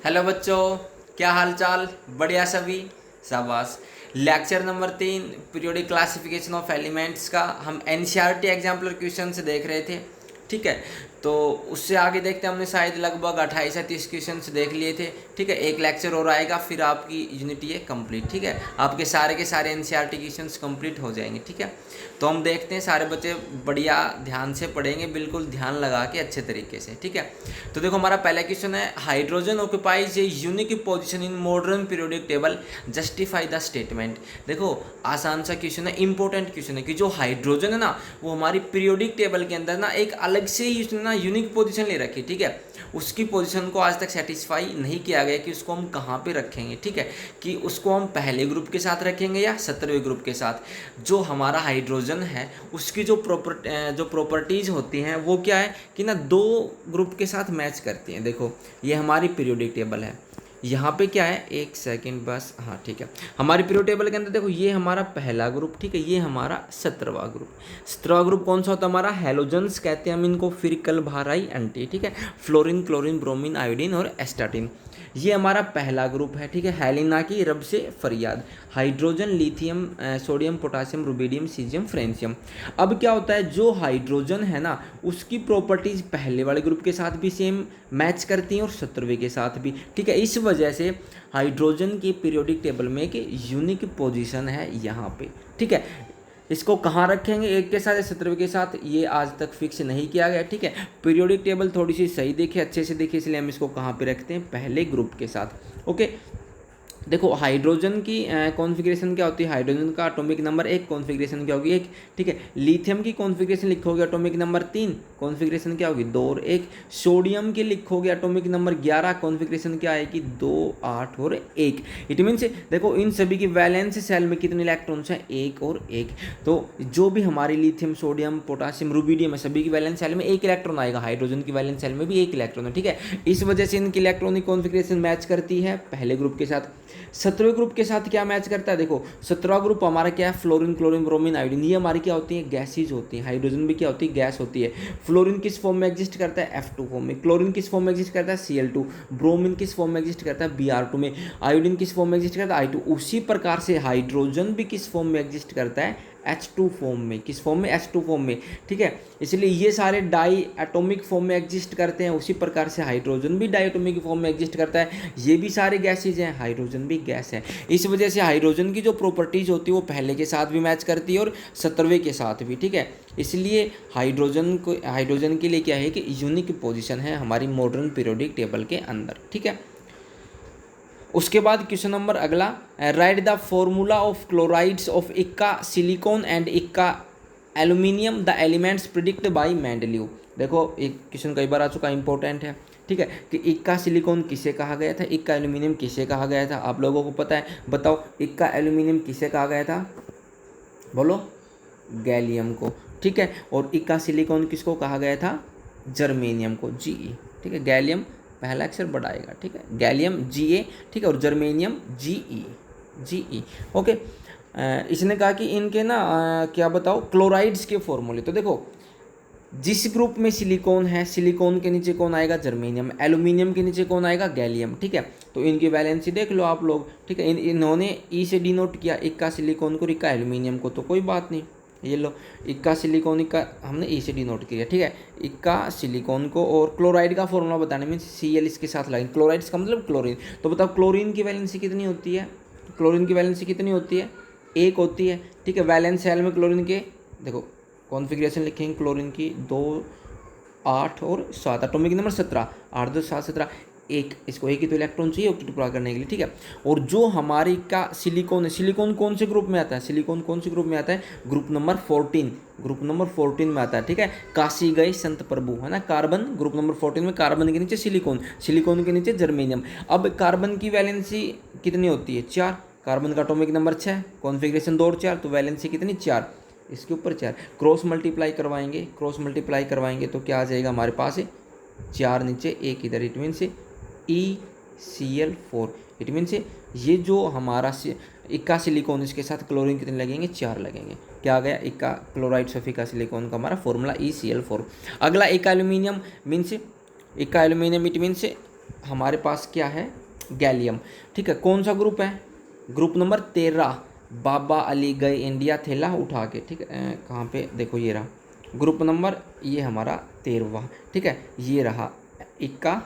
Hello बच्चों, क्या हाल चाल? बढ़िया सभी? शाबाश। Lecture number 3 periodic classification of elements का हम एनसीईआरटी एग्जाम्पलर क्वेश्चन से देख रहे थे। ठीक है, तो उससे आगे देखते हैं, हमने शायद लगभग 28 या 30 क्वेश्चन देख लिए थे। ठीक है, एक लेक्चर और आएगा, फिर आपकी यूनिट ये कंप्लीट। ठीक है, आपके सारे के सारे एनसीईआरटी क्वेश्चन कंप्लीट हो जाएंगे। ठीक है, तो हम देखते हैं, सारे बच्चे बढ़िया ध्यान से पढ़ेंगे, बिल्कुल ध्यान लगा के अच्छे तरीके से। ठीक है, तो देखो हमारा पहला क्वेश्चन है, hydrogen occupies a unique position in modern periodic table, justify the statement. देखो आसान सा क्वेश्चन है, इंपॉर्टेंट क्वेश्चन है कि जो हाइड्रोजन है ना, वो हमारी पीरियोडिक टेबल के अंदर ना एक अलग से ही उसने ना यूनिक पोजीशन ले रखी। ठीक है, उसकी पोजीशन को आज तक सेटिस्फाई नहीं किया गया कि उसको हम कहाँ पे रखेंगे। ठीक है, कि उसको हम पहले ग्रुप के साथ रखेंगे या 17वें ग्रुप के साथ। जो हमारा हाइड्रोजन है उसकी जो प्रॉपर्टीज होती हैं वो क्या है कि ना दो ग्रुप के साथ मैच करती हैं। देखो ये हमारी पीरियोडिक टेबल है, यहाँ पे क्या है, एक सेकंड बस, हाँ ठीक है। हमारी पीरियोडिक टेबल के अंदर देखो ये हमारा पहला ग्रुप, ठीक है, ये हमारा 17वां ग्रुप। 17वां ग्रुप कौन सा होता है हमारा? हैलोजन्स कहते हैं हम इनको, फिर कलभाराई एंटी। ठीक है, फ्लोरीन, क्लोरीन, ब्रोमीन, आयोडीन और एस्टाटीन। ये हमारा पहला ग्रुप है। ठीक है, हेलिना की रब से फरियाद, hydrogen, lithium, sodium, potassium, rubidium, caesium, francium. अब क्या होता है, जो हाइड्रोजन है ना उसकी प्रॉपर्टीज पहले वाले ग्रुप के साथ भी सेम मैच करती हैं और 17वें के साथ भी। ठीक है, इस वजह से हाइड्रोजन की पीरियोडिक टेबल में एक यूनिक पोजीशन है यहाँ पे। ठीक है, इसको कहाँ रखेंगे, एक के साथ या 17वें के साथ, ये आज तक फिक्स नहीं किया गया। ठीक है, पीरियोडिक टेबल थोड़ी सी सही देखे, अच्छे से देखे, इसलिए हम इसको कहाँ पे रखते हैं, पहले ग्रुप के साथ। ओके, देखो हाइड्रोजन की कॉन्फ़िगरेशन क्या होती है, हाइड्रोजन का एटॉमिक नंबर 1, कॉन्फ़िगरेशन क्या होगी 1। ठीक है, लिथियम की कॉन्फ़िगरेशन लिखोगे एटॉमिक नंबर 3, कॉन्फ़िगरेशन क्या होगी 2 और 1। सोडियम की लिखोगे एटॉमिक नंबर 11, कॉन्फ़िगरेशन क्या आएगी 2, 8 और 1। इट मीन्स देखो इन सभी की वैलेंस सेल में कितने इलेक्ट्रॉन्स हैं, 1 और 1। तो जो भी हमारी लिथियम, सोडियम, पोटासियम, रुबिडियम है, सभी की वैलेंस सेल में 1 इलेक्ट्रॉन आएगा। हाइड्रोजन की वैलेंस सेल में भी 1 इलेक्ट्रॉन है। ठीक है, इस वजह से इनकी इलेक्ट्रॉनिक कॉन्फ़िगरेशन मैच करती है पहले ग्रुप के साथ। 17वें ग्रुप के साथ क्या मैच करता है, देखो 17वां ग्रुप हमारा क्या है, फ्लोरीन, क्लोरीन, ब्रोमीन, आयोडीन। ये हमारी क्या होती है, गैसेज होती है। हाइड्रोजन भी क्या होती है, गैस होती है। फ्लोरीन किस फॉर्म में एग्जिस्ट करता है, F2 फॉर्म में। क्लोरीन किस फॉर्म में एग्जिस्ट करता है, Cl2। ब्रोमीन किस फॉर्म में एग्जिस्ट करता है, Br2 में। आयोडीन किस फॉर्म में एग्जिस्ट करता है, I2। उसी प्रकार से हाइड्रोजन भी किस फॉर्म में एग्जिस्ट करता है, H2 फॉर्म में। किस फॉर्म में, H2 फॉर्म में। ठीक है, इसलिए ये सारे डाई एटॉमिक फॉर्म में एग्जिस्ट करते हैं, उसी प्रकार से हाइड्रोजन भी डाई एटॉमिक फॉर्म में एग्जिस्ट करता है। ये भी सारे गैसेज हैं, हाइड्रोजन भी गैस है। इस वजह से हाइड्रोजन की जो प्रॉपर्टीज होती है वो पहले के साथ भी मैच करती है और 17वें के साथ भी। ठीक है, इसलिए हाइड्रोजन के लिए क्या है कि यूनिक पोजीशन है हमारी मॉडर्न पीरियोडिक टेबल के अंदर। ठीक है, उसके बाद क्वेश्चन नंबर अगला, write the formula of chlorides of eka silicon and eka aluminium the elements predict by Mendeleev. देखो एक क्वेश्चन कई बार आ चुका, इंपॉर्टेंट है। ठीक है, कि इक्का सिलिकॉन किसे कहा गया था, इक्का एल्यूमिनियम किसे कहा गया था, आप लोगों को पता है, बताओ इक्का एल्यूमिनियम किसे कहा गया था, बोलो, गैलियम को। ठीक है, और इक्का सिलिकॉन किसको कहा गया था, जर्मेनियम को, Ge। ठीक है, गैलियम पहला अक्षर बढ़ाएगा। ठीक है, गैलियम Ga। ठीक है, और जर्मेनियम Ge। ओके, इसने कहा कि इनके ना क्या बताओ क्लोराइड्स के फॉर्मूले। तो देखो जिस ग्रुप में सिलिकॉन है, सिलिकॉन के नीचे कौन आएगा, जर्मेनियम। एल्यूमिनियम के नीचे कौन आएगा, गैलियम। ठीक है, तो इनकी वैलेंसी देख लो आप लोग। ठीक है, इन्होंने ई से डिनोट किया, इक्का सिलिकॉन को, इक्का एल्यूमिनियम को, तो कोई बात नहीं, ये लो इक्का सिलिकॉन, इक्का हमने ई से डिनोट किया। ठीक है, इक्का सिलिकॉन को, और क्लोराइड का फॉर्मूला बताने में Cl इसके साथ लगेंगे, क्लोराइड्स का मतलब क्लोरीन। तो बताओ क्लोरीन की वैलेंसी कितनी होती है, क्लोरीन की वैलेंसी कितनी होती है, 1 होती है। ठीक है, वैलेंस सेल में क्लोरीन के देखो कॉन्फ़िगरेशन लिखेंगे, क्लोरीन की 2, 8 और 7, एटॉमिक नंबर 17, 8, 2, 7, 17, एक, इसको एक ही तो इलेक्ट्रॉन चाहिए ऑक्टेट्रिप्लाई करने के लिए। ठीक है, और जो हमारी का सिलिकॉन है, सिलिकॉन कौन से ग्रुप में आता है, सिलिकॉन कौन से ग्रुप में आता है, ग्रुप नंबर 14, ग्रुप नंबर 14 में आता है। ठीक है, काशी गए संत प्रभु, है ना, कार्बन, ग्रुप नंबर 14 में कार्बन के नीचे सिलिकॉन, सिलिकॉन के नीचे जर्मेनियम। अब कार्बन की वैलेंसी कितनी होती है, 4, कार्बन का एटॉमिक नंबर 6, कॉन्फ़िगरेशन 2 और 4, तो वैलेंसी कितनी 4, इसके ऊपर 4, क्रॉस मल्टीप्लाई करवाएंगे तो क्या आ जाएगा हमारे पास, 4 नीचे 1 इधर, इट मीन से ECl4। इट मीन से ये जो हमारा इक्का सिलिकॉन, इसके साथ क्लोरीन कितने लगेंगे, 4 लगेंगे। क्या आ गया, इक्का क्लोराइड्स ऑफ इक्का सिलिकॉन का हमारा फॉर्मूला ECl4। अगला इक्का एल्यूमिनियम मीन्स, इक्का एल्यूमिनियम इट मीन्स हमारे पास क्या है, गैलियम। ठीक है, कौन सा ग्रुप है, ग्रुप नंबर 13। बाबा अली गए इंडिया थैला उठा के। ठीक है, कहाँ पे देखो, ये रहा ग्रुप नंबर, ये हमारा 13वां। ठीक है, ये रहा इक्का।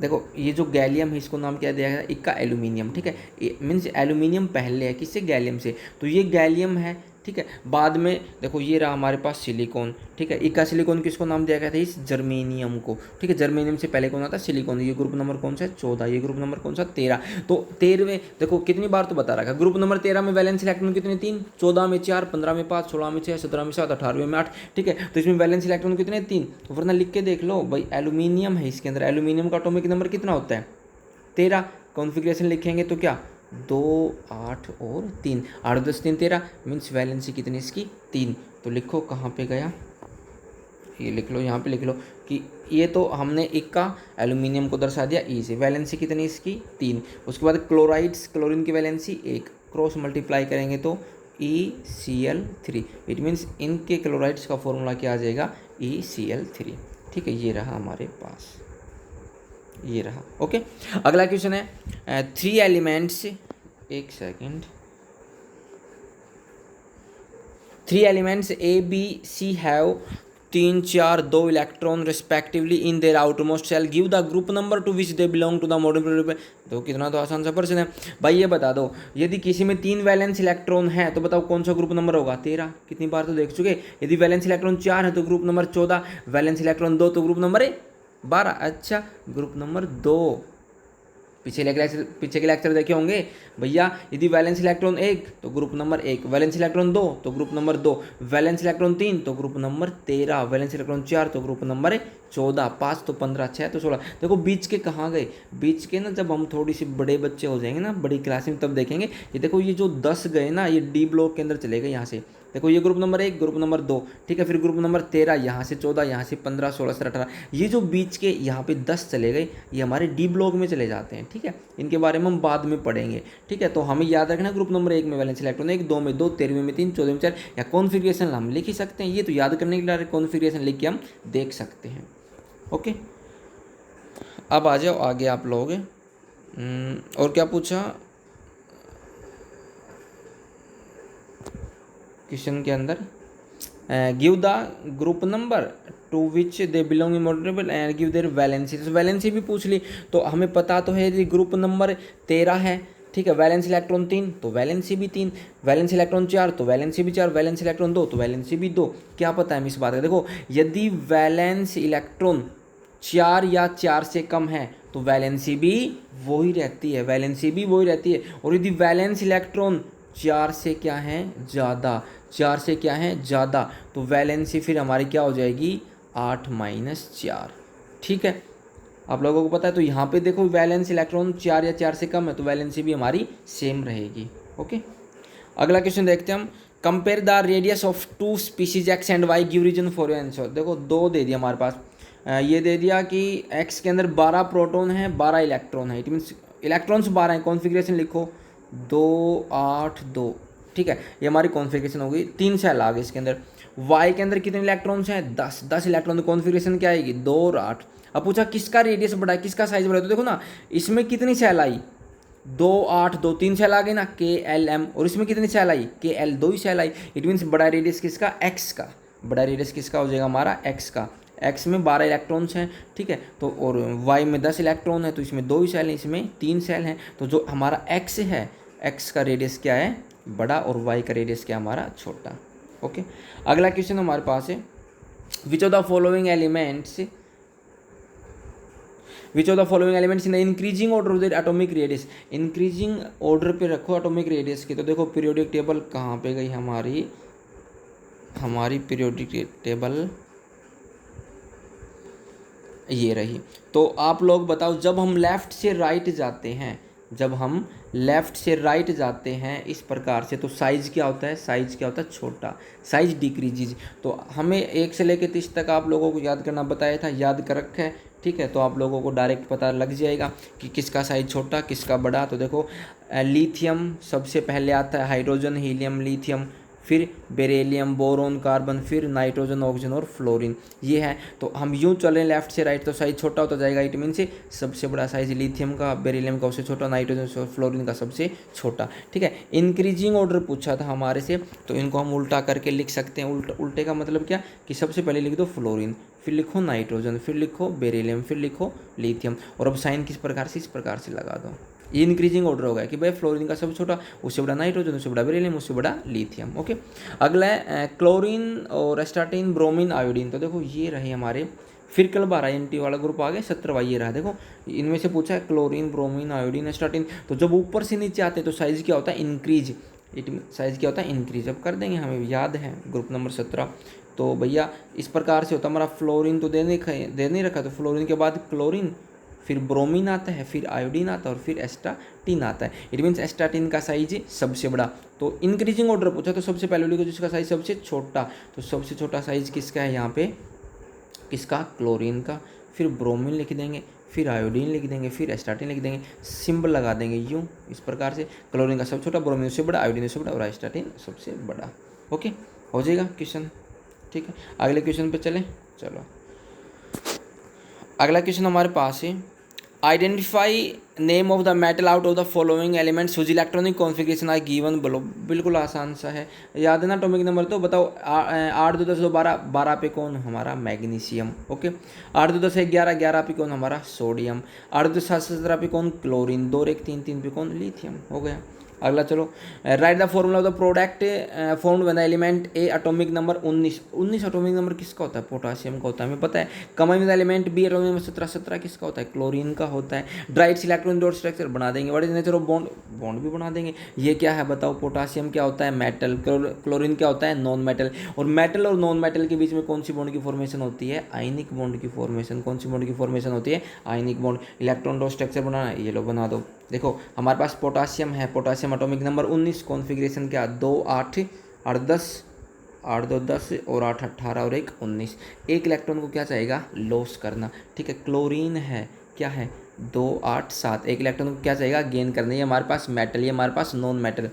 देखो ये जो गैलियम है इसको नाम क्या दिया गया, इक्का एल्यूमिनियम। ठीक है, मीन्स एल्यूमिनियम पहले है किससे, गैलियम से, तो ये गैलियम है। ठीक है, बाद में देखो ये रहा हमारे पास सिलिकॉन। ठीक है, इक्का सिलिकॉन किसको नाम दिया गया था, इस जर्मेनियम को। ठीक है, जर्मेनियम से पहले कौन आता है, सिलिकॉन। ये ग्रुप नंबर कौन सा है, 14। ये ग्रुप नंबर कौन सा, 13। तो 13वें देखो कितनी बार तो बता रखा है, ग्रुप नंबर 13 में वैलेंस इलेक्ट्रॉन कितने, 3। 14 में 4, 15 में 5, 16 में 6, 17 में 7, 18वें में 8। ठीक है, तो इसमें वैलेंस इलेक्ट्रॉन कितने, 3। तो वरना लिख के देख लो भाई, एल्यूमिनियम है इसके अंदर, एल्यूमिनियम का एटॉमिक नंबर कितना होता है, 13। कॉन्फ़िगरेशन लिखेंगे तो क्या, 2, 8 और 3, 8 10 3 13, मीन्स वैलेंसी कितनी इसकी, 3। तो लिखो कहाँ पे गया, ये लिख लो, यहाँ पे लिख लो कि ये तो हमने इक्का एल्यूमिनियम को दर्शा दिया ई से, वैलेंसी कितनी इसकी, 3। उसके बाद क्लोराइड्स, क्लोरीन की वैलेंसी 1, क्रॉस मल्टीप्लाई करेंगे तो ECl3। इट मीन्स इनके क्लोराइड्स का फॉर्मूला क्या आ जाएगा, ECl3। ठीक है, ये रहा हमारे पास, ये रहा। ओके, अगला क्वेश्चन है 3 एलिमेंट्स, एक second, 3 elements ABC have 3 4 2 electron respectively in their outermost shell, give the group number to which they belong to the modern period. तो कितना तो आसान सा प्रश्न है भाई, ये बता दो यदि किसी में 3 वैलेंस इलेक्ट्रॉन है तो बताओ कौन सा ग्रुप नंबर होगा, 13। कितनी बार तो देख चुके। यदि वैलेंस इलेक्ट्रॉन 4 है तो ग्रुप नंबर 14, वैलेंस इलेक्ट्रॉन 2 तो ग्रुप नंबर 12। अच्छा, ग्रुप नंबर 2, पीछे के लेक्चर देखे होंगे भैया। यदि वैलेंस इलेक्ट्रॉन 1 तो ग्रुप नंबर 1, वैलेंस इलेक्ट्रॉन 2 तो ग्रुप नंबर 2, वैलेंस इलेक्ट्रॉन 3 तो ग्रुप नंबर 13, वैलेंस इलेक्ट्रॉन 4 तो ग्रुप नंबर 14, 5 तो 15, 6 तो 16। देखो बीच के कहाँ गए, बीच के ना जब हम थोड़ी सी बड़े बच्चे हो जाएंगे ना, बड़ी क्लास में, तब देखेंगे। ये देखो ये जो 10 गए ना, ये डी ब्लॉक के अंदर चले गए यहाँ से। देखो ये ग्रुप नंबर 1, ग्रुप नंबर 2, ठीक है, फिर ग्रुप नंबर 13, यहाँ से 14, यहाँ से 15, 16 से 18। ये जो बीच के यहाँ पे 10 चले गए, ये हमारे डी ब्लॉक में चले जाते हैं। ठीक है, इनके बारे में हम बाद में पढ़ेंगे। ठीक है, तो हमें याद रखना ग्रुप नंबर 1 में वैलेंस इलेक्ट्रॉन 1, 2 में 2, 13 में 3, 14 में 4, या कॉन्फ़िगरेशन हम लिख ही सकते हैं। ये तो याद करने के लिए कॉन्फ़िगरेशन लिख के हम देख सकते हैं। ओके, अब आ जाओ आगे आप लोग। और क्या पूछा क्वेश्चन के अंदर, give the group number to which they belong in modern table and give their valency. तो वैलेंसी भी पूछ ली, तो हमें पता तो है यदि ग्रुप नंबर 13 है, ठीक है, वैलेंस इलेक्ट्रॉन 3 तो वैलेंसी भी 3, वैलेंस इलेक्ट्रॉन 4 तो वैलेंसी भी 4, वैलेंस इलेक्ट्रॉन 2 तो वैलेंसी भी 2। क्या पता है इस बात का, देखो यदि वैलेंस इलेक्ट्रॉन 4 या 4 से कम है तो वैलेंसी भी वही रहती है, वैलेंसी भी वही रहती है। और यदि वैलेंस इलेक्ट्रॉन 4 से क्या है, ज़्यादा, 4 से क्या है, ज़्यादा, तो वैलेंसी फिर हमारी क्या हो जाएगी, 8 - 4। ठीक है, आप लोगों को पता है। तो यहाँ पे देखो वैलेंस इलेक्ट्रॉन 4 या 4 से कम है तो वैलेंसी भी हमारी सेम रहेगी। ओके, अगला क्वेश्चन देखते हैं हम, compare the radius of 2 species X and Y, give reason for your answer. देखो 2 दे दिया हमारे पास, ये दे दिया कि एक्स के अंदर 12 प्रोटॉन है, 12 इलेक्ट्रॉन है। इट मीन्स इलेक्ट्रॉन्स 12 हैं। कॉन्फ़िगरेशन लिखो 2 8 2। ठीक है, ये हमारी कॉन्फ़िगरेशन हो गई। 3 सेल आ गए इसके अंदर। वाई के अंदर कितने इलेक्ट्रॉन्स हैं, 10, 10 इलेक्ट्रॉन। तो कॉन्फ़िगरेशन क्या आएगी, 2 और 8। अब पूछा किसका रेडियस बढ़ा है, किसका साइज बढ़ा है, तो देखो ना इसमें कितनी सेल आई, 2 8 2, 3 सेल आ गई ना, KLM। और इसमें कितनी सेल आई, KL, 2 ही सेल आई। इट मीन्स बड़ा रेडियस किसका, एक्स का। बड़ा रेडियस किसका हो जाएगा, हमारा एक्स का। एक्स में 12 इलेक्ट्रॉन्स हैं, ठीक है, तो और वाई में 10 इलेक्ट्रॉन है, तो इसमें 2 ही सेल हैं, इसमें 3 सेल हैं। तो जो हमारा एक्स है, एक्स का रेडियस क्या है, बड़ा, और वाई का रेडियस क्या हमारा, छोटा। ओके, अगला क्वेश्चन हमारे पास है, which of the following elements in the increasing order of the atomic radius. Increasing order पे रखो एटॉमिक रेडियस की। तो देखो पीरियोडिक टेबल कहाँ पे गई हमारी पीरियोडिक टेबल, ये रही। तो आप लोग बताओ, जब हम लेफ़्ट से राइट जाते हैं, इस प्रकार से, तो साइज़ क्या होता है, छोटा, साइज डिक्रीजेज। तो हमें 1 से लेकर 30 तक आप लोगों को याद करना बताया था, याद कर रखा है। ठीक है, तो आप लोगों को डायरेक्ट पता लग जाएगा कि किसका साइज छोटा, किसका बड़ा। तो देखो लिथियम सबसे पहले आता है, हाइड्रोजन, हीलियम, लिथियम, फिर बेरिलियम, बोरोन, कार्बन, फिर नाइट्रोजन, ऑक्सीजन और फ्लोरीन, ये है। तो हम यूँ चलें लेफ्ट से राइट तो साइज छोटा होता जाएगा। इट मीन से सबसे बड़ा साइज लिथियम का, बेरिलियम का उससे छोटा, नाइट्रोजन और फ्लोरीन का सबसे छोटा, ठीक है। इंक्रीजिंग ऑर्डर पूछा था हमारे से, तो इनको हम उल्टा करके लिख सकते हैं। उल्टे का मतलब क्या कि सबसे पहले लिख दो फ्लोरीन, फिर लिखो नाइट्रोजन, फिर लिखो बेरिलियम, फिर लिखो लिथियम, और अब साइन किस प्रकार से, इस प्रकार से लगा दो। ये इंक्रीजिंग ऑर्डर होगा कि भाई फ्लोरीन का सबसे छोटा, उससे बड़ा नाइट्रोजन, उससे बड़ा बेरिलियम, उससे बड़ा लिथियम। ओके, अगला है क्लोरीन और एस्टाटीन, ब्रोमीन, आयोडीन। तो देखो ये रहे हमारे, फिर कल 12 NT वाला ग्रुप आ गया, 17वां ये रहा। देखो इनमें से पूछा है क्लोरीन, ब्रोमीन, आयोडीन, एस्टाटीन। तो जब ऊपर से नीचे आते हैं तो साइज क्या होता है, इंक्रीज। साइज क्या होता है, इंक्रीज। अब कर देंगे, हमें याद है ग्रुप नंबर 17। तो भैया इस प्रकार से होता हमारा, फ्लोरीन तो दे नहीं रखा, तो फ्लोरीन के बाद क्लोरीन, फिर ब्रोमीन आता है, फिर आयोडीन आता है, और फिर एस्टाटीन आता है। इट मीन्स एस्टाटीन का साइज सबसे बड़ा। तो इंक्रीजिंग ऑर्डर पूछा तो सबसे पहले लिखो जिसका साइज सबसे छोटा। तो सबसे छोटा साइज किसका है यहाँ पे, किसका, क्लोरीन का। फिर ब्रोमीन लिख देंगे, फिर आयोडीन लिख देंगे, फिर एस्टाटीन लिख देंगे, सिंबल लगा देंगे यूँ इस प्रकार से। क्लोरीन का सबसे छोटा, ब्रोमीन उससे बड़ा, आयोडीन उससे बड़ा, और एस्टाटीन सबसे बड़ा। ओके, हो जाएगा क्वेश्चन, ठीक है। अगले क्वेश्चन पे चलें, चलो। अगला क्वेश्चन हमारे पास है, identify name of the metal out of the following elements whose electronic configuration are given below. बिल्कुल आसान सा है, याद है ना एटॉमिक नंबर। तो बताओ 8 2 10 2 12, 12 पे कौन, हमारा मैग्नीशियम। ओके, 8 2 10 1 11, 11 पे कौन, हमारा सोडियम। 8 2 7 17 पे कौन, क्लोरीन। 2 1 3 3 पे कौन, लिथियम। हो गया। अगला चलो, right the formula of the product formed when the element A atomic number 19। 19 atomic number किसका होता है, पोटासियम का होता है, हमें पता है। Combine with element B atomic number 17। 17 किसका होता है, क्लोरीन का होता है। ड्राइट इलेक्ट्रॉन डॉट स्ट्रक्चर बना देंगे, what is nature of bond, bond भी बना देंगे। ये क्या है बताओ, पोटासियम क्या होता है, मेटल। क्लोरीन क्या होता है, नॉन मेटल। और मेटल और नॉन मेटल के बीच में कौन सी बॉन्ड की फॉर्मेशन होती है, आयनिक बॉन्ड की फॉर्मेशन। कौन सी बॉन्ड की फॉर्मेशन होती है, ionic bond. Electron dot structure बनाना है, ये लो बना दो। देखो हमारे पास पोटासियम है, पोटासियम एटॉमिक नंबर 19, कॉन्फ़िगरेशन क्या, 2 8 8 10, 8 2 10 और 8 18 और 1 19। एक इलेक्ट्रॉन को क्या चाहिएगा, लॉस करना, ठीक है। क्लोरीन है, क्या है, 2 8 7। एक इलेक्ट्रॉन को क्या चाहिएगा, गेन करना। ये हमारे पास मेटल, ये हमारे पास non metal.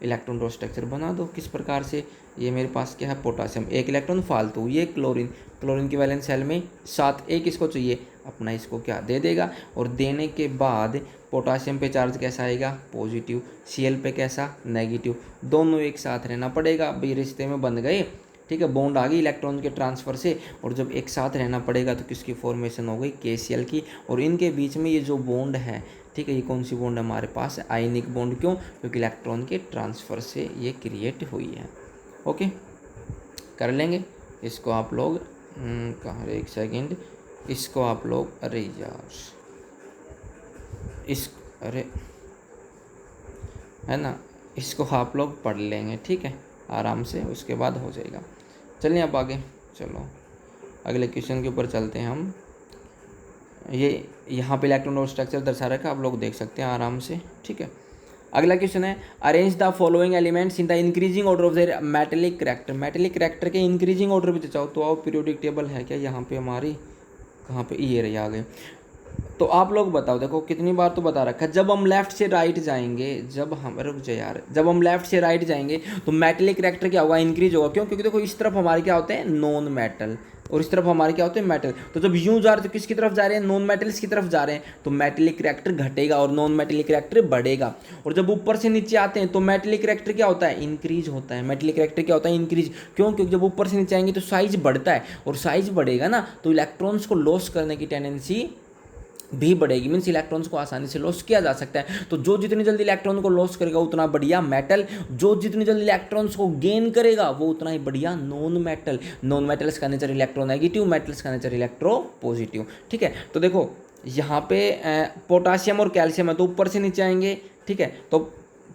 Electron dot structure बना दो किस प्रकार से, ये मेरे पास क्या है, पोटासियम, एक इलेक्ट्रॉन फालतू, ये क्लोरीन। क्लोरीन की वैलेंस शेल में 7, एक इसको चाहिए, अपना इसको क्या दे देगा। और देने के बाद पोटासियम पे चार्ज कैसा आएगा, पॉजिटिव। Cl पे कैसा, नेगेटिव। दोनों एक साथ रहना पड़ेगा भाई, रिश्ते में बन गए, ठीक है। बॉन्ड आ गई इलेक्ट्रॉन के ट्रांसफ़र से, और जब एक साथ रहना पड़ेगा तो किसकी फॉर्मेशन हो गई, KCl की। और इनके बीच में ये जो बॉन्ड है, ठीक है, ये कौन सी बॉन्ड हमारे पास है, आयनिक बॉन्ड। क्यों, क्योंकि इलेक्ट्रॉन के ट्रांसफ़र से ये क्रिएट हुई है। ओके, कर लेंगे इसको आप लोग। कहाँ, एक सेकेंड, इसको आप लोग, अरे यार अरे है ना, इसको आप लोग पढ़ लेंगे, ठीक है, आराम से, उसके बाद हो जाएगा। चलिए अब आगे चलो, अगले क्वेश्चन के ऊपर चलते हैं हम। ये यहाँ पे इलेक्ट्रॉन और स्ट्रक्चर दर्शा रखा, आप लोग देख सकते हैं आराम से, ठीक है। अगला क्वेश्चन है, arrange the following elements in the increasing order of there metallic character. Metallic character के इंक्रीजिंग ऑर्डर पे चाहो तो आओ, पीरियोडिक टेबल है क्या यहाँ पे हमारी, कहाँ पे, ये रही आ गए। तो आप लोग बताओ, देखो कितनी बार तो बता रखा है, जब हम लेफ्ट से राइट जाएंगे, जब हम, रुक जाए यार, जब हम लेफ्ट से राइट जाएंगे तो मेटेलिक करैक्टर क्या होगा, इंक्रीज होगा। क्यों, क्योंकि देखो इस तरफ हमारे क्या होते हैं, नॉन मेटल, और इस तरफ हमारे क्या होते हैं, मेटल। तो जब यूं जा रहे तो किसकी तरफ जा रहे हैं, नॉन मेटल्स की तरफ जा रहे हैं, तो मेटेलिक करैक्टर घटेगा और नॉन मेटेलिक करैक्टर बढ़ेगा। और जब ऊपर से नीचे आते हैं तो मेटेलिक करैक्टर क्या होता है, इंक्रीज होता है। मेटेलिक करैक्टर क्या होता है, इंक्रीज। क्यों, क्योंकि जब ऊपर से नीचे आएंगे तो साइज बढ़ता है, और साइज बढ़ेगा ना तो इलेक्ट्रॉन्स को लॉस करने की टेंडेंसी भी बढ़ेगी। मीन्स इलेक्ट्रॉन्स को आसानी से लॉस किया जा सकता है। तो जो जितनी जल्दी इलेक्ट्रॉन को लॉस करेगा उतना बढ़िया मेटल, जो जितनी जल्दी इलेक्ट्रॉन्स को गेन करेगा वो उतना ही बढ़िया नॉन मेटल। नॉन मेटल्स का नेचर इलेक्ट्रोनेगेटिव, मेटल्स का नेचर इलेक्ट्रो पॉजिटिव, ठीक है। तो देखो यहाँ पे पोटासियम और कैल्शियम है, तो ऊपर से नीचे आएंगे, ठीक है, तो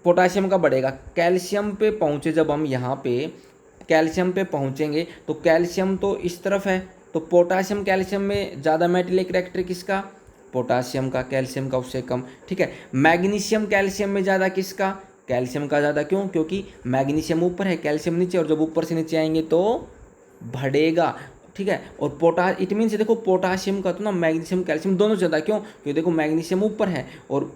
पोटासियम का बढ़ेगा। कैल्शियम पे पहुँचे जब हम, यहाँ पे कैल्शियम पे पहुँचेंगे तो कैल्शियम तो इस तरफ है, तो पोटासियम कैल्शियम में ज़्यादा मेटेलिक करैक्टर किसका, पोटासियम का, कैल्शियम का उससे कम, ठीक है। मैग्नीशियम कैल्शियम में ज़्यादा किसका, कैल्शियम का ज़्यादा। क्यों, क्योंकि मैग्नीशियम ऊपर है, कैल्शियम नीचे, और जब ऊपर से नीचे आएंगे तो बढ़ेगा, ठीक है। और इट मीन्स देखो पोटासियम का तो ना मैग्नीशियम कैल्शियम दोनों ज़्यादा। क्यों, क्योंकि देखो मैग्नीशियम ऊपर है और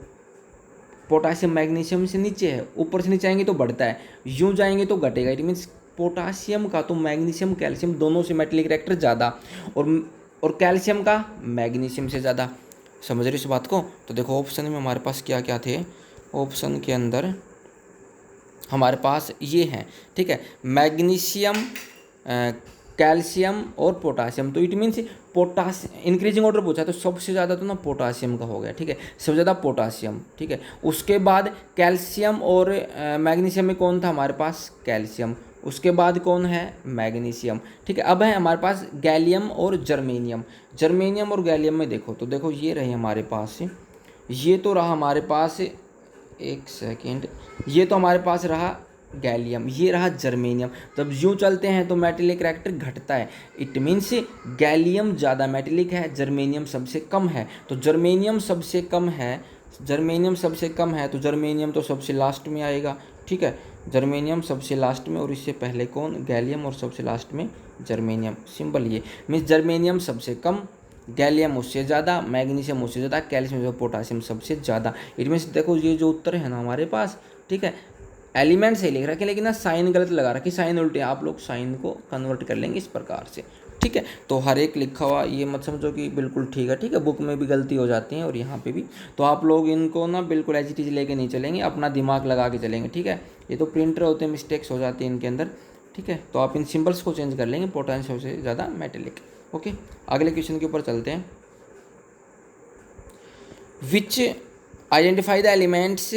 पोटासियम मैग्नीशियम से नीचे है, ऊपर से नीचे आएंगे तो बढ़ता है, यूँ जाएंगे तो घटेगा। इट मीन्स पोटासियम का तो मैग्नीशियम कैल्शियम दोनों से मेटेलिक कैरेक्टर ज़्यादा, और कैल्शियम का मैग्नीशियम से ज़्यादा। समझ रहे हो इस बात को? तो देखो ऑप्शन में हमारे पास क्या क्या थे, ऑप्शन के अंदर हमारे पास ये हैं, ठीक है, मैग्नीशियम, कैल्शियम और पोटासियम। तो इट मीन्स इंक्रीजिंग ऑर्डर पूछा तो सबसे ज़्यादा तो ना पोटासियम का हो गया, ठीक है, सबसे ज़्यादा पोटासियम, ठीक है। उसके बाद कैल्शियम और मैग्नीशियम में कौन था हमारे पास? कैल्शियम। उसके बाद कौन है? मैग्नीशियम, ठीक है। अब है हमारे पास गैलियम और जर्मेनियम। जर्मेनियम और गैलियम में देखो तो देखो ये रहे हमारे पास, ये तो रहा हमारे पास, एक सेकेंड, ये तो हमारे पास रहा गैलियम, ये रहा जर्मेनियम। जब यूँ चलते हैं तो मेटेलिक कैरेक्टर घटता है। इट मीन्स गैलियम ज़्यादा मेटेलिक है, जर्मेनियम सबसे कम है। तो जर्मेनियम सबसे कम है, जर्मेनियम सबसे कम है, तो जर्मेनियम तो सबसे लास्ट में आएगा, ठीक है। जर्मेनियम सबसे लास्ट में, और इससे पहले कौन? गैलियम, और सबसे लास्ट में जर्मेनियम। सिंपल ये मीन्स जर्मेनियम सबसे कम, गैलियम उससे ज़्यादा, मैग्नीशियम उससे ज़्यादा, कैल्शियम और पोटासियम सबसे ज़्यादा। इट मीन्स देखो ये जो उत्तर है ना हमारे पास, ठीक है, एलिमेंट सही लिख रखे लेकिन ना साइन गलत लगा रखी, साइन उल्टे। आप लोग साइन को कन्वर्ट कर लेंगे इस प्रकार से, ठीक है। तो हर एक लिखा हुआ ये मत समझो कि बिल्कुल ठीक है, ठीक है, बुक में भी गलती हो जाती है और यहाँ पे भी। तो आप लोग इनको ना बिल्कुल एज इट इज लेके नहीं चलेंगे, अपना दिमाग लगा के चलेंगे, ठीक है। ये तो प्रिंटर होते हैं, मिस्टेक्स हो जाती है इनके अंदर, ठीक है। तो आप इन सिंबल्स को चेंज कर लेंगे, पोटेंशियल से ज़्यादा मेटेलिक। ओके, अगले क्वेश्चन के ऊपर चलते हैं। Which identify the elements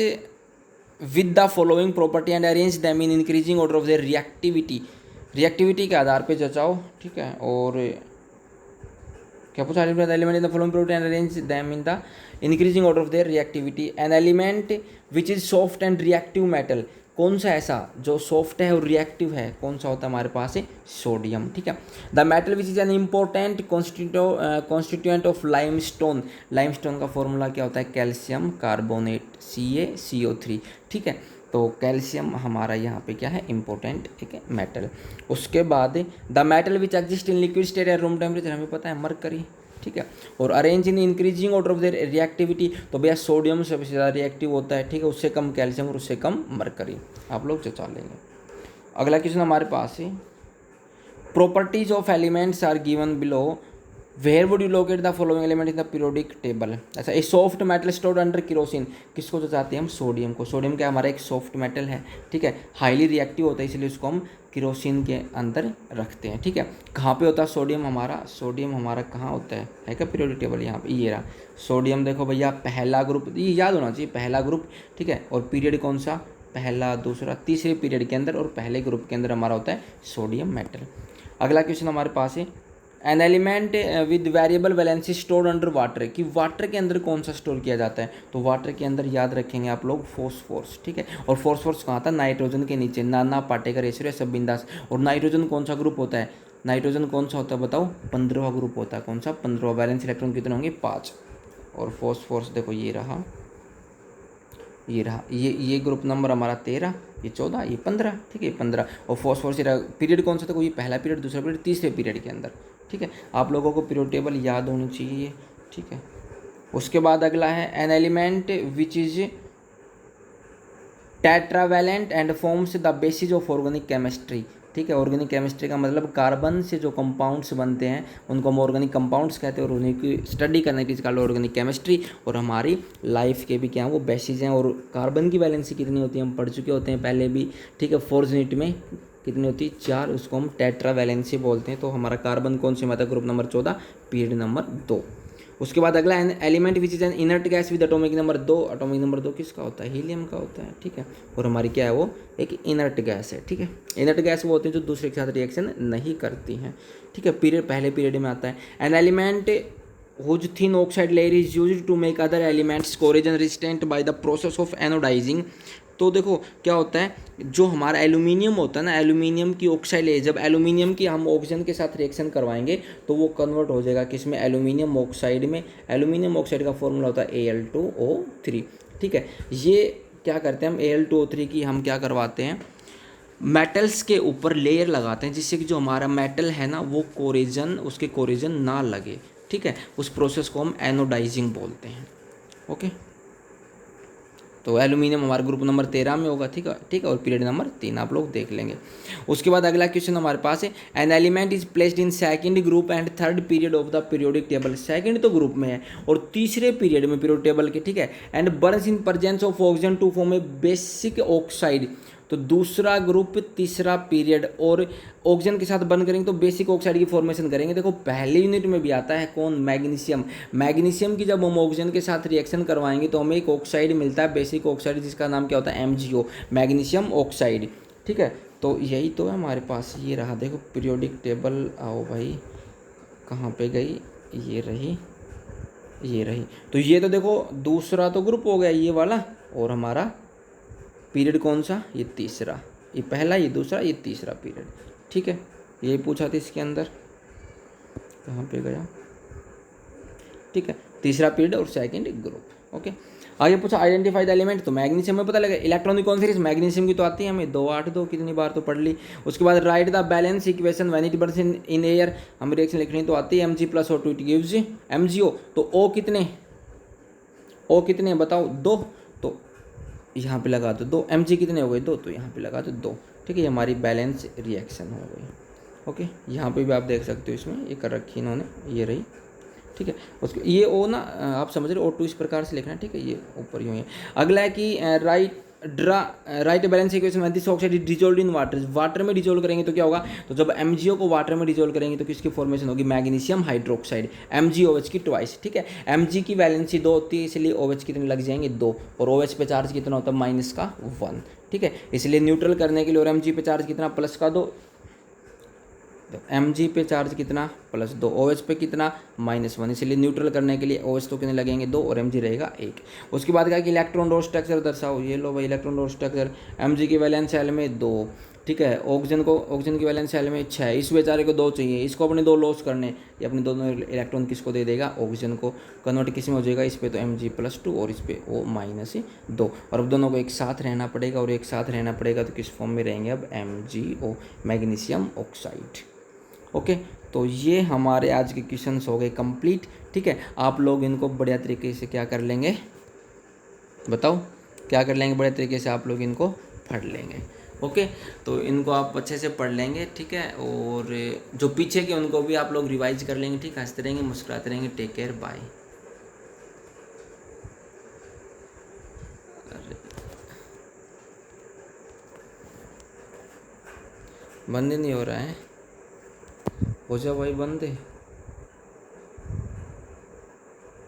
with the following property and arrange them in increasing order of their reactivity. Reactivity के आधार पे जचाओ, ठीक है। और क्या पूछा? Identify the element in the following property and arrange them in the increasing order of their reactivity. An element which is soft and reactive metal. कौन सा ऐसा जो सॉफ्ट है और रिएक्टिव है, कौन सा होता है हमारे पास? है सोडियम, ठीक है। The metal which is an important constituent of limestone. Limestone का फॉर्मूला क्या होता है? कैल्शियम कार्बोनेट, CaCO3, ठीक है। तो कैल्शियम हमारा यहाँ पे क्या है? इंपॉर्टेंट, ठीक है, मेटल। उसके बाद the metal which exist in liquid state at room temperature, हमें पता है मरकरी, ठीक है। और arrange in increasing order of their reactivity, तो भैया सोडियम सबसे ज़्यादा रिएक्टिव होता है, ठीक है, उससे कम कैल्शियम और उससे कम मरकरी। आप लोग चचा लेंगे। अगला क्वेश्चन हमारे पास है, properties of elements are given below, where would you locate the following element in the periodic table. ऐसा a soft metal stored under kerosene, किसको चाहते हैं हम? सोडियम को। सोडियम क्या हमारा एक सॉफ्ट मेटल है, ठीक है, हाईली रिएक्टिव होता है, इसलिए उसको हम केरोसिन के अंदर रखते हैं, ठीक है। कहाँ पे होता है सोडियम हमारा? सोडियम हमारा कहाँ होता है क्या पीरियोडिक टेबल? यहाँ पे ये रहा सोडियम। देखो भैया पहला ग्रुप, ये याद होना चाहिए, पहला ग्रुप, ठीक है। और पीरियड कौन सा? पहला, दूसरा, तीसरे पीरियड के अंदर, और पहले ग्रुप के अंदर हमारा होता है सोडियम मेटल। अगला क्वेश्चन हमारे पास है, an element with variable valency stored under water, कि वाटर के अंदर कौन सा स्टोर किया जाता है? तो वाटर के अंदर याद रखेंगे आप लोग फॉस्फोरस, ठीक है। और फॉस्फोरस कहाँ था? नाइट्रोजन के नीचे, नाना पाटेकर ऐश्वर्या सब बिंदास। और नाइट्रोजन कौन सा ग्रुप होता है? नाइट्रोजन कौन सा होता है बताओ? 15वां ग्रुप होता है। कौन सा? 15वां। वैलेंस इलेक्ट्रॉन कितने होंगे? 5। और फॉस्फोरस देखो ये रहा, ये ग्रुप नंबर हमारा 13, ये 14, ये 15, ठीक है, 15। और फॉस्फोरस पीरियड कौन सा था? कोई पहला पीरियड, दूसरा पीरियड, तीसरे पीरियड के अंदर, ठीक है। आप लोगों को पीरियड टेबल याद होनी चाहिए, ठीक है। उसके बाद अगला है, an element which is tetravalent and forms the basis of organic chemistry, ठीक है। ऑर्गेनिक केमिस्ट्री का मतलब कार्बन से जो कंपाउंड्स बनते हैं उनको हम ऑर्गेनिक कंपाउंड्स कहते हैं, और उन्हीं की स्टडी करने की इसका ऑर्गेनिक केमिस्ट्री। और हमारी लाइफ के भी क्या हैं? वो बेसिस हैं। और कार्बन की वैलेंसी कितनी होती है? हम पढ़ चुके होते हैं पहले भी, ठीक है। 4th यूनिट में कितनी होती है? 4। उसको हम टेट्रा वैलेंसी बोलते हैं। तो हमारा कार्बन कौन से में आता है? Group number 14, period number 2। उसके बाद अगला element which is an inert gas with atomic number 2। Atomic number 2 किसका होता है? हीलियम का होता है, ठीक है। और हमारी क्या है? वो एक इनर्ट गैस है, ठीक है। इनर्ट गैस वो होती है जो दूसरे के साथ रिएक्शन नहीं करती हैं, ठीक है। पीरियड पहले पीरियड में आता है। An element whose thin oxide layer is used to make other elements corrosion resistant by the process of anodising. तो देखो क्या होता है, जो हमारा एल्यूमिनियम होता है ना, एल्यूमिनियम की ऑक्साइड लेयर, जब एल्यूमिनियम की हम ऑक्सीजन के साथ रिएक्शन करवाएंगे तो वो कन्वर्ट हो जाएगा किसमें? एल्यूमिनियम ऑक्साइड में। एल्यूमिनियम ऑक्साइड का फॉर्मूला होता है Al2O3, ठीक है। ये क्या करते हैं हम? Al2O3 की हम क्या करवाते हैं? मेटल्स के ऊपर लेयर लगाते हैं, जिससे कि जो हमारा मेटल है ना वो कोरिजन, उसके कोरिजन ना लगे, ठीक है। उस प्रोसेस को हम एनोडाइजिंग बोलते हैं, ओके। तो एल्यूमिनियम हमारे ग्रुप नंबर 13 में होगा, ठीक है ठीक है, और पीरियड नंबर 3 आप लोग देख लेंगे। उसके बाद अगला क्वेश्चन हमारे पास है, an element is placed in second group and third period of the periodic table. Second तो ग्रुप में है और तीसरे पीरियड में पीरियोडिक टेबल के, ठीक है, and burns in presence of oxygen to form a basic oxide. तो दूसरा ग्रुप तीसरा पीरियड और ऑक्सीजन के साथ बंद करेंगे तो बेसिक ऑक्साइड की फॉर्मेशन करेंगे। देखो पहले यूनिट में भी आता है कौन, मैग्नीशियम। मैग्नीशियम की जब हम ऑक्सीजन के साथ रिएक्शन करवाएंगे तो हमें एक ऑक्साइड मिलता है, बेसिक ऑक्साइड, जिसका नाम क्या होता है, MgO, मैग्नीशियम ऑक्साइड, ठीक है। तो यही तो है हमारे पास, ये रहा देखो पीरियोडिक टेबल। आओ भाई, कहाँ पे गई, ये रही, ये रही। तो ये तो देखो दूसरा तो ग्रुप हो गया ये वाला, और हमारा पीरियड कौन सा, ये तीसरा, ये पहला, ये दूसरा, ये तीसरा पीरियड, ठीक है। ये पूछा था इसके अंदर, कहाँ पे गया, ठीक है, तीसरा पीरियड और सेकंड ग्रुप। ओके, आगे पूछा आइडेंटिफाई द एलिमेंट। तो मैग्नीशियम में पता लगा, इलेक्ट्रॉनिक कौन सी, मैग्नीशियम की तो आती है हमें 2 8 2, कितनी बार तो पढ़ ली। उसके बाद right the balance equation when it Burns in air, हम रिएक्शन लिखनी तो आती है Mg + O2 it gives MgO। तो O कितने बताओ, 2, तो यहाँ पे लगा दो 2, Mg कितने हो गए 2, तो यहाँ पे लगा दो 2, ठीक है, ये हमारी बैलेंस रिएक्शन हो गई। ओके, यहाँ पे भी आप देख सकते हो, इसमें ये कर रखी इन्होंने, ये रही, ठीक है। उसके ये ओ ना आप समझ रहे हो, O2 इस प्रकार से लिखना है, ठीक है, ये ऊपर यूँ है। अगला है कि right balance equation when this oxide is dissolved in water. Water में डिजोल्व करेंगे तो क्या होगा, तो जब MgO को वाटर में डिजोल्व करेंगे तो किसकी फॉर्मेशन होगी, मैग्नीशियम हाइड्रोक्साइड, MgOH की ट्वाइस, ठीक है। Mg की वैलेंसी 2 होती है, इसलिए OH कितने लग जाएंगे 2, और OH पे चार्ज कितना होता है -1, ठीक है। इसलिए न्यूट्रल करने के लिए, और Mg पे चार्ज कितना +2, तो Mg पे चार्ज कितना +2, OH पे कितना -1, इसलिए न्यूट्रल करने के लिए OH तो कितने लगेंगे 2, और Mg रहेगा 1। उसके बाद क्या कि इलेक्ट्रॉन डोर स्ट्रक्चर दर्शाओ, ये लो भाई इलेक्ट्रॉन डोर स्ट्रक्चर। Mg की वैलेंस शेल में 2, ठीक है, ऑक्सीजन की वैलेंस शेल में 6, इस बेचारे को 2 चाहिए, इसको अपने 2 लॉस करने, ये अपने दोनों इलेक्ट्रॉन किसको दे देगा, ऑक्सीजन को। कन्वर्ट किस में हो जाएगा, इस पे तो Mg +2 और इस पे O -2, और अब दोनों को एक साथ रहना पड़ेगा, और एक साथ रहना पड़ेगा तो किस फॉर्म में रहेंगे अब, MgO, मैग्नीशियम ऑक्साइड। ओके, तो ये हमारे आज के क्वेश्चंस हो गए कंप्लीट, ठीक है। आप लोग इनको बढ़िया तरीके से क्या कर लेंगे, बताओ क्या कर लेंगे, बढ़िया तरीके से आप लोग इनको पढ़ लेंगे। ओके, तो इनको आप अच्छे से पढ़ लेंगे, ठीक है, और जो पीछे के उनको भी आप लोग रिवाइज कर लेंगे, ठीक है। हंसते रहेंगे, मुस्कुराते रहेंगे। Take care, bye. बंद ही नहीं हो रहा है, हो जा भाई बंद है।